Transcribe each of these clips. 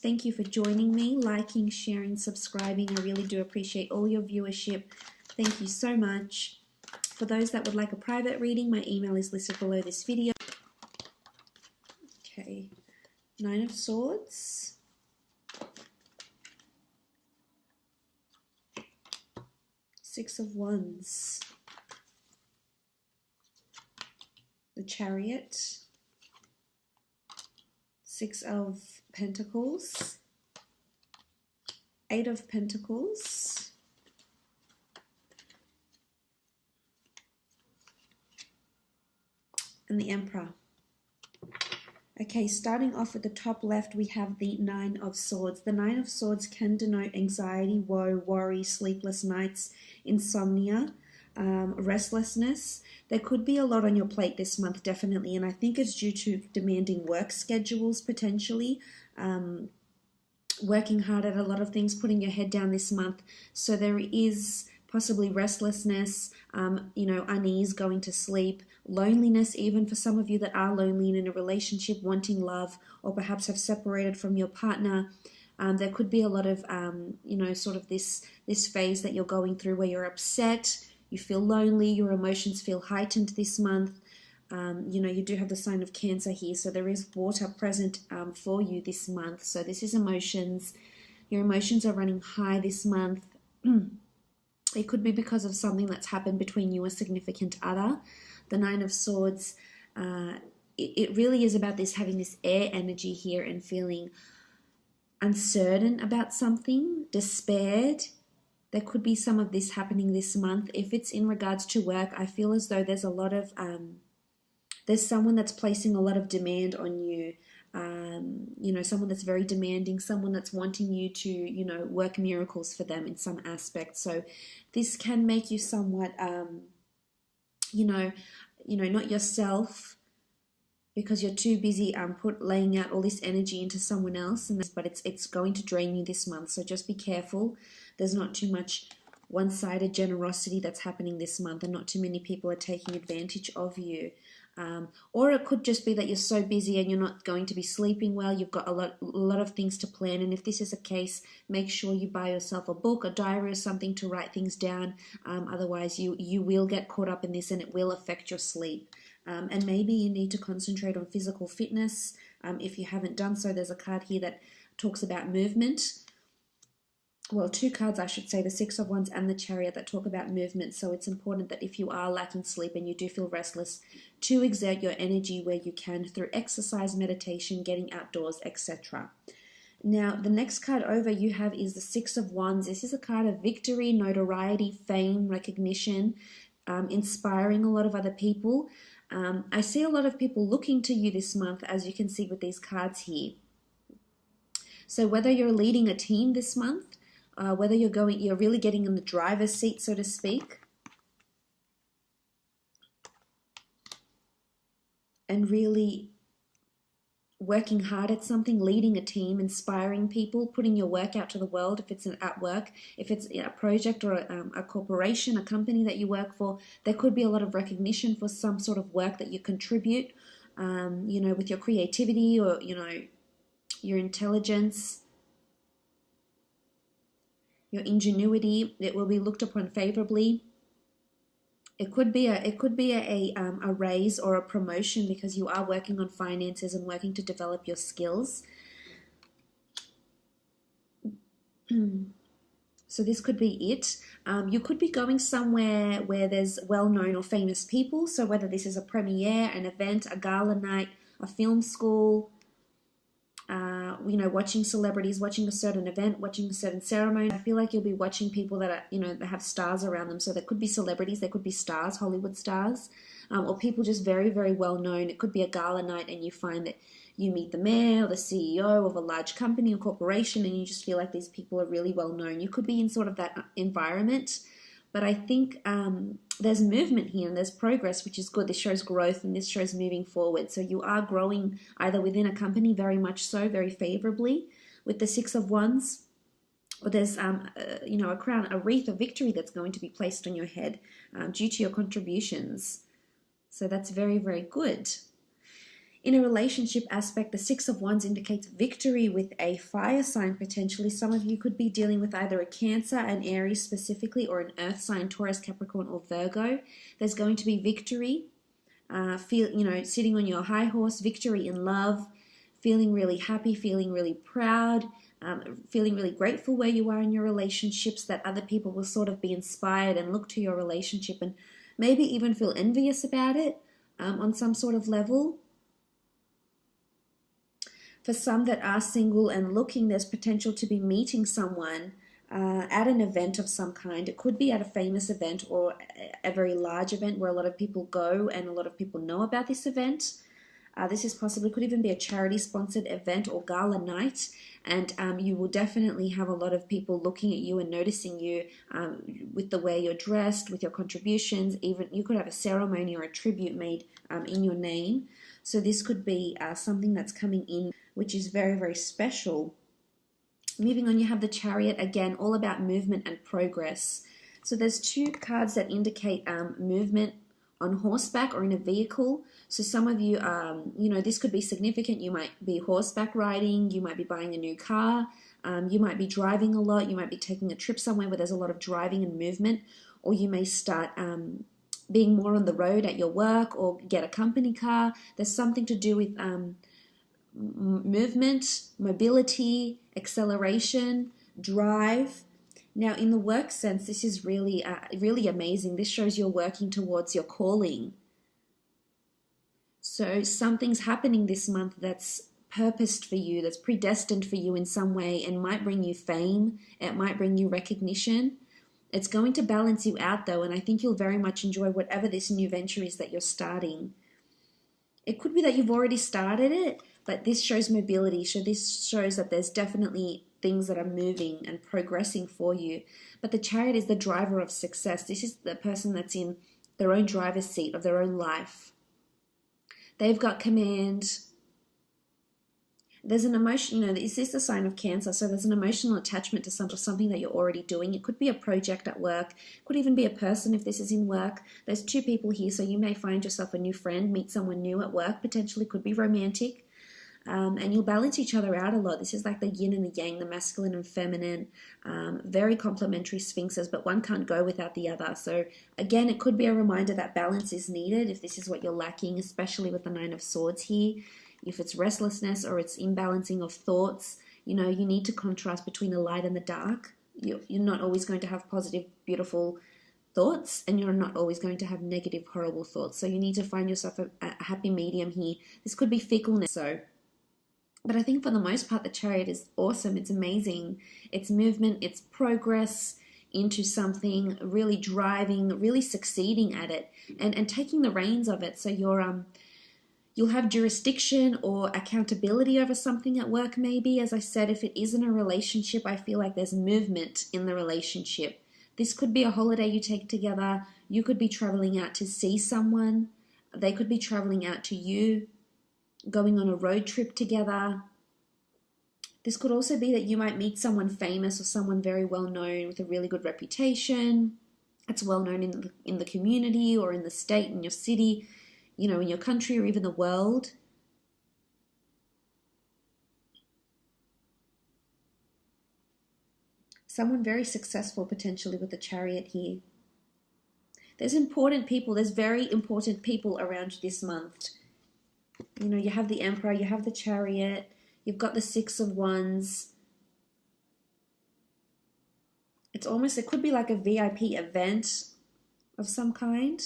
Thank you for joining me, liking, sharing, subscribing. I really do appreciate all your viewership. Thank you so much. For those that would like a private reading, my email is listed below this video. Okay, Nine of Swords. Six of Wands. The Chariot. Six of Pentacles. Eight of Pentacles. And the Emperor. Okay, starting off at the top left, we have the Nine of Swords. The Nine of Swords can denote anxiety, woe, worry, sleepless nights, insomnia, restlessness. There could be a lot on your plate this month, definitely, and I think it's due to demanding work schedules, potentially, working hard at a lot of things, putting your head down this month. So there is possibly restlessness, unease, going to sleep, loneliness, even for some of you that are lonely and in a relationship, wanting love, or perhaps have separated from your partner. There could be a lot of, sort of this phase that you're going through where you're upset, you feel lonely, your emotions feel heightened this month. You do have the sign of Cancer here, so there is water present for you this month. So this is emotions. Your emotions are running high this month. It could be because of something that's happened between you and a significant other. The Nine of Swords, it really is about this, having this air energy here and feeling uncertain about something, despaired. There could be some of this happening this month. If it's in regards to work, I feel as though there's a lot of, there's someone that's placing a lot of demand on you. Someone that's very demanding, someone that's wanting you to, work miracles for them in some aspect. So this can make you somewhat, not yourself, because you're too busy laying out all this energy into someone else, but it's going to drain you this month. So just be careful. There's not too much one-sided generosity that's happening this month, and not too many people are taking advantage of you. Or it could just be that you're so busy and you're not going to be sleeping well. You've got a lot of things to plan, and if this is a case, make sure you buy yourself a book, a diary, or something to write things down. Otherwise, you will get caught up in this, and it will affect your sleep. And maybe you need to concentrate on physical fitness. If you haven't done so, there's a card here that talks about movement. Well, two cards, I should say, the Six of Wands and the Chariot, that talk about movement. So it's important that if you are lacking sleep and you do feel restless, to exert your energy where you can through exercise, meditation, getting outdoors, etc. Now, the next card over you have is the Six of Wands. This is a card of victory, notoriety, fame, recognition, inspiring a lot of other people. I see a lot of people looking to you this month, as you can see with these cards here. So whether you're leading a team this month, whether you're really getting in the driver's seat, so to speak, and really working hard at something, leading a team, inspiring people, putting your work out to the world. If it's at work, if it's a project or a corporation, a company that you work for, there could be a lot of recognition for some sort of work that you contribute, with your creativity or, your intelligence, your ingenuity. It will be looked upon favorably. It could be a raise or a promotion because you are working on finances and working to develop your skills. So this could be it. You could be going somewhere where there's well-known or famous people. So whether this is a premiere, an event, a gala night, a film school, watching celebrities, watching a certain event, watching a certain ceremony. I feel like you'll be watching people that are, that have stars around them. So there could be celebrities, there could be stars, Hollywood stars, or people just very, very well known. It could be a gala night and you find that you meet the mayor or the CEO of a large company or corporation and you just feel like these people are really well known. You could be in sort of that environment. But I think there's movement here and there's progress, which is good. This shows growth and this shows moving forward. So you are growing either within a company, very much so, very favorably with the Six of Wands, or there's a crown, a wreath of victory that's going to be placed on your head due to your contributions. So that's very, very good. In a relationship aspect, the Six of Wands indicates victory with a fire sign potentially. Some of you could be dealing with either a Cancer, an Aries specifically, or an earth sign, Taurus, Capricorn, or Virgo. There's going to be victory. Sitting on your high horse, victory in love, feeling really happy, feeling really proud, feeling really grateful where you are in your relationships, that other people will sort of be inspired and look to your relationship and maybe even feel envious about it on some sort of level. For some that are single and looking, there's potential to be meeting someone at an event of some kind. It could be at a famous event or a very large event where a lot of people go and a lot of people know about this event. This is possibly, could even be a charity-sponsored event or gala night, and you will definitely have a lot of people looking at you and noticing you with the way you're dressed, with your contributions. Even you could have a ceremony or a tribute made in your name. So this could be something that's coming in, which is very, very special. Moving on, you have the Chariot, again, all about movement and progress. So there's two cards that indicate movement on horseback or in a vehicle. So some of you, this could be significant. You might be horseback riding, you might be buying a new car, you might be driving a lot, you might be taking a trip somewhere where there's a lot of driving and movement, or you may start being more on the road at your work or get a company car. There's something to do with movement, mobility, acceleration, drive. Now, in the work sense, this is really, really amazing. This shows you're working towards your calling. So something's happening this month that's purposed for you, that's predestined for you in some way, and might bring you fame. It might bring you recognition. It's going to balance you out, though, and I think you'll very much enjoy whatever this new venture is that you're starting. It could be that you've already started it, but this shows mobility. So this shows that there's definitely things that are moving and progressing for you. But the Chariot is the driver of success. This is the person that's in their own driver's seat of their own life. They've got command. There's an emotion, this is the sign of Cancer, so there's an emotional attachment to something that you're already doing. It could be a project at work, could even be a person if this is in work. There's two people here, so you may find yourself a new friend, meet someone new at work, potentially could be romantic, and you'll balance each other out a lot. This is like the yin and the yang, the masculine and feminine, very complementary sphinxes, but one can't go without the other. So again, it could be a reminder that balance is needed if this is what you're lacking, especially with the Nine of Swords here. If it's restlessness or it's imbalancing of thoughts, you need to contrast between the light and the dark. You're not always going to have positive, beautiful thoughts, and you're not always going to have negative, horrible thoughts. So you need to find yourself a happy medium here. This could be fickleness. But I think for the most part, the Chariot is awesome. It's amazing. It's movement, it's progress into something, really driving, really succeeding at it, and taking the reins of it. So you'll have jurisdiction or accountability over something at work maybe. As I said, if it isn't a relationship, I feel like there's movement in the relationship. This could be a holiday you take together. You could be traveling out to see someone. They could be traveling out to you, going on a road trip together. This could also be that you might meet someone famous or someone very well known with a really good reputation. It's well known in the community or in the state, in your city, in your country or even the world. Someone very successful potentially with the Chariot here. There's important people, there's very important people around you this month. You have the Emperor, you have the Chariot, you've got the Six of Wands. It's almost, it could be like a VIP event of some kind.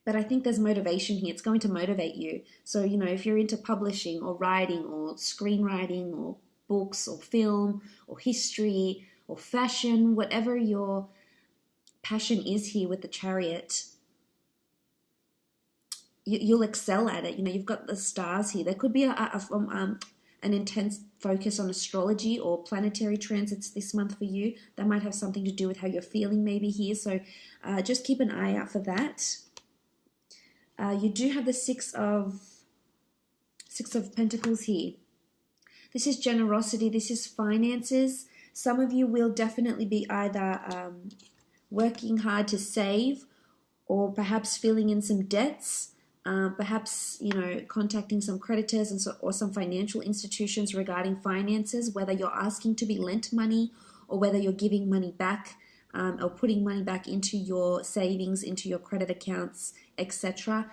But I think there's motivation here. It's going to motivate you. So, if you're into publishing or writing or screenwriting or books or film or history or fashion, whatever your passion is here with the Chariot, you'll excel at it. You've got the stars here. There could be an intense focus on astrology or planetary transits this month for you. That might have something to do with how you're feeling maybe here. So just keep an eye out for that. You do have the Six of Pentacles here. This is generosity. This is finances. Some of you will definitely be either working hard to save or perhaps filling in some debts. Perhaps, you know, contacting some creditors and or some financial institutions regarding finances, whether you're asking to be lent money or whether you're giving money back, or putting money back into your savings, into your credit accounts, etc.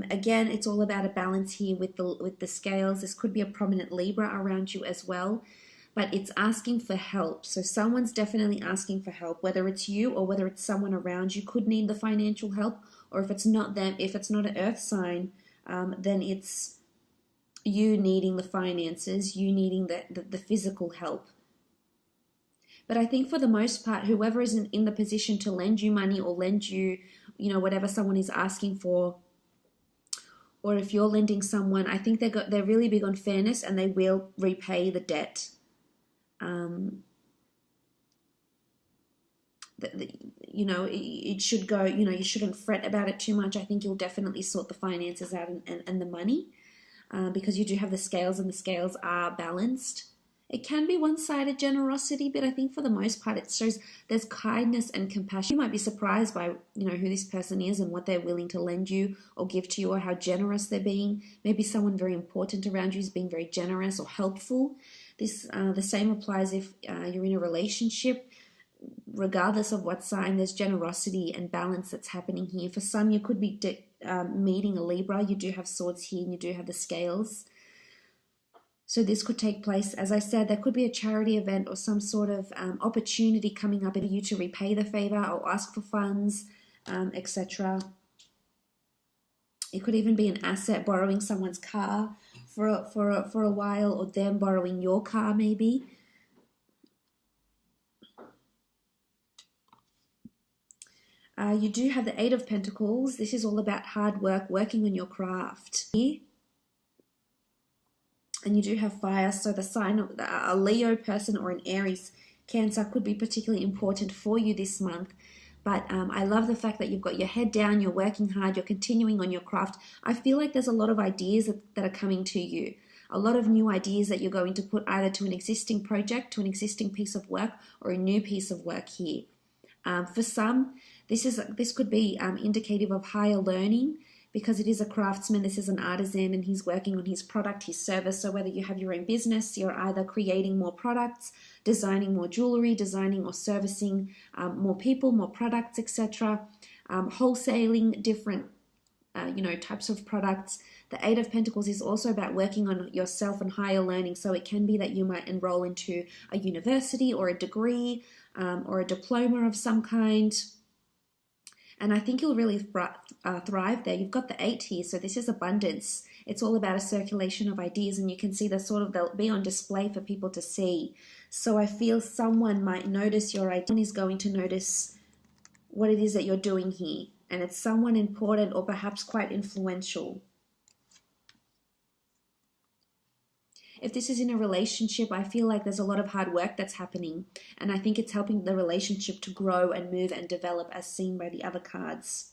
Again, it's all about a balance here with the scales. This could be a prominent Libra around you as well, but it's asking for help. So someone's definitely asking for help, whether it's you or whether it's someone around you could need the financial help. Or if it's not them, if it's not an earth sign, then it's you needing the finances, you needing the physical help. But I think for the most part, whoever is in the position to lend you money or lend you, you know, whatever someone is asking for, or if you're lending someone, I think they're really big on fairness and they will repay the debt. You know, it should go, you know, you shouldn't fret about it too much. I think you'll definitely sort the finances out and the money, because you do have the scales and the scales are balanced. It can be one-sided generosity, but I think for the most part it shows there's kindness and compassion. You might be surprised by, you know, who this person is and what they're willing to lend you or give to you, or how generous they're being. Maybe someone very important around you is being very generous or helpful. This the same applies if you're in a relationship. Regardless of what sign, there's generosity and balance that's happening here. For some, you could be meeting a Libra. You do have swords here and you do have the scales. So this could take place, as I said, there could be a charity event or some sort of opportunity coming up for you to repay the favor or ask for funds, etc. It could even be an asset, borrowing someone's car for a while, or them borrowing your car maybe. You do have the Eight of Pentacles. This is all about hard work, working on your craft. And you do have fire, so the sign of a Leo person or an Aries, Cancer could be particularly important for you this month. But I love the fact that you've got your head down, you're working hard, you're continuing on your craft. I feel like there's a lot of ideas that are coming to you. A lot of new ideas that you're going to put either to an existing project, to an existing piece of work, or a new piece of work here. For some, this could be indicative of higher learning, because it is a craftsman, this is an artisan, and he's working on his product, his service. So whether you have your own business, you're either creating more products, designing more jewelry, designing or servicing more people, more products, etc. Wholesaling different types of products. The Eight of Pentacles is also about working on yourself and higher learning. So it can be that you might enroll into a university or a degree or a diploma of some kind. And I think you'll really thrive there. You've got the 8 here, so this is abundance. It's all about a circulation of ideas, and you can see they'll be on display for people to see. So I feel someone might notice your idea, someone is going to notice what it is that you're doing here. And it's someone important or perhaps quite influential. If this is in a relationship, I feel like there's a lot of hard work that's happening, and I think it's helping the relationship to grow and move and develop, as seen by the other cards.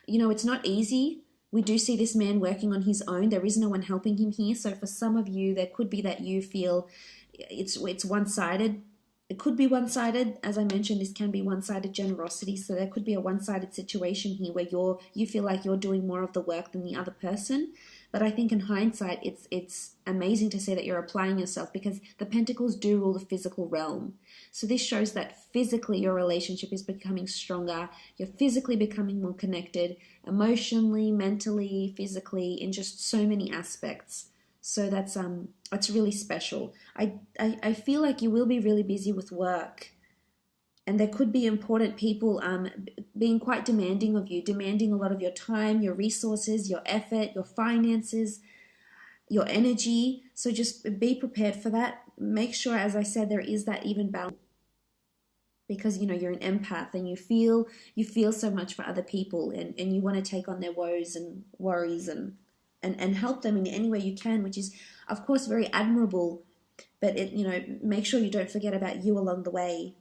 You know, it's not easy. We do see this man working on his own. There is no one helping him here. So for some of you, there could be that you feel it's one-sided. It could be one-sided. As I mentioned, this can be one-sided generosity. So there could be a one-sided situation here where you feel like you're doing more of the work than the other person. But I think in hindsight, it's amazing to see that you're applying yourself, because the Pentacles do rule the physical realm. So this shows that physically your relationship is becoming stronger. You're physically becoming more connected, emotionally, mentally, physically, in just so many aspects. So that's really special. I feel like you will be really busy with work. And there could be important people being quite demanding of you, demanding a lot of your time, your resources, your effort, your finances, your energy. So just be prepared for that. Make sure, as I said, there is that even balance, because you're an empath and you feel so much for other people, and you want to take on their woes and worries and help them in any way you can, which is of course very admirable. But make sure you don't forget about you along the way.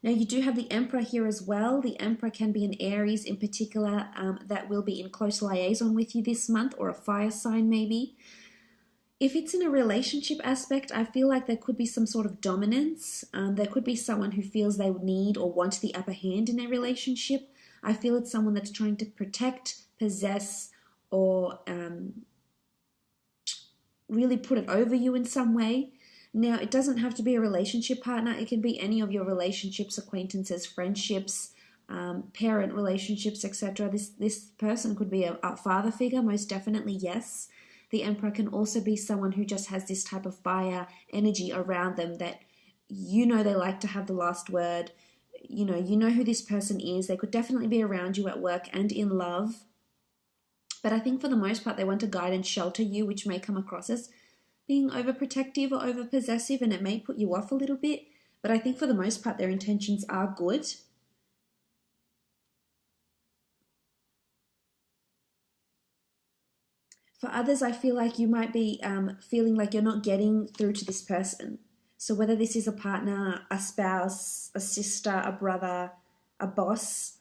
Now, you do have the Emperor here as well. The Emperor can be an Aries in particular that will be in close liaison with you this month, or a fire sign maybe. If it's in a relationship aspect, I feel like there could be some sort of dominance. There could be someone who feels they need or want the upper hand in a relationship. I feel it's someone that's trying to protect, possess, or really put it over you in some way. Now, it doesn't have to be a relationship partner. It can be any of your relationships, acquaintances, friendships, parent relationships, etc. This person could be a father figure, most definitely, yes. The Emperor can also be someone who just has this type of fire energy around them that you know they like to have the last word. You know who this person is. They could definitely be around you at work and in love. But I think for the most part, they want to guide and shelter you, which may come across as being overprotective or overpossessive, and it may put you off a little bit. But I think for the most part, their intentions are good. For others, I feel like you might be feeling like you're not getting through to this person. So whether this is a partner, a spouse, a sister, a brother, a boss,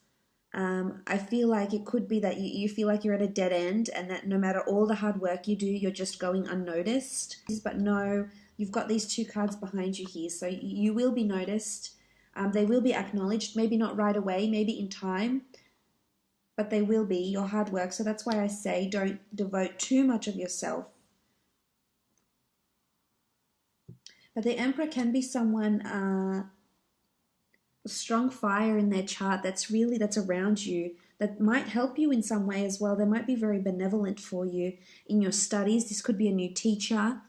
I feel like it could be that you feel like you're at a dead end, and that no matter all the hard work you do, you're just going unnoticed. But no, you've got these two cards behind you here. So you will be noticed. They will be acknowledged, maybe not right away, maybe in time, but they will be your hard work. So that's why I say don't devote too much of yourself. But the Emperor can be someone, a strong fire in their chart that's around you, that might help you in some way as well. They might be very benevolent for you in your studies. This could be a new teacher.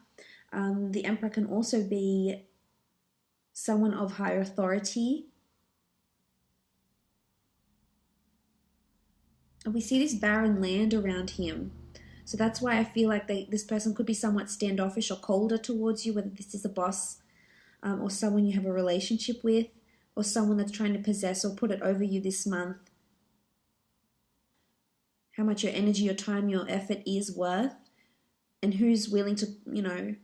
The Emperor can also be someone of higher authority. And we see this barren land around him. So that's why I feel like this person could be somewhat standoffish or colder towards you, whether this is a boss or someone you have a relationship with, or someone that's trying to possess or put it over you this month. How much your energy, your time, your effort is worth, and who's willing to,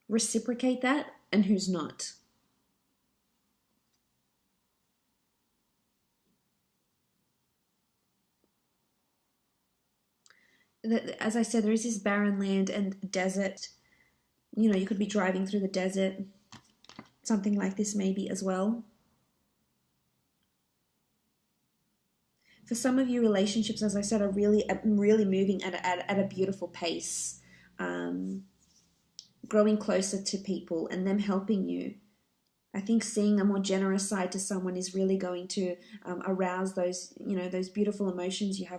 reciprocate that and who's not. As I said, there is this barren land and desert. You could be driving through the desert. Something like this maybe as well. For some of you, relationships, as I said, are really moving at a beautiful pace. Growing closer to people and them helping you. I think seeing a more generous side to someone is really going to arouse those beautiful emotions you have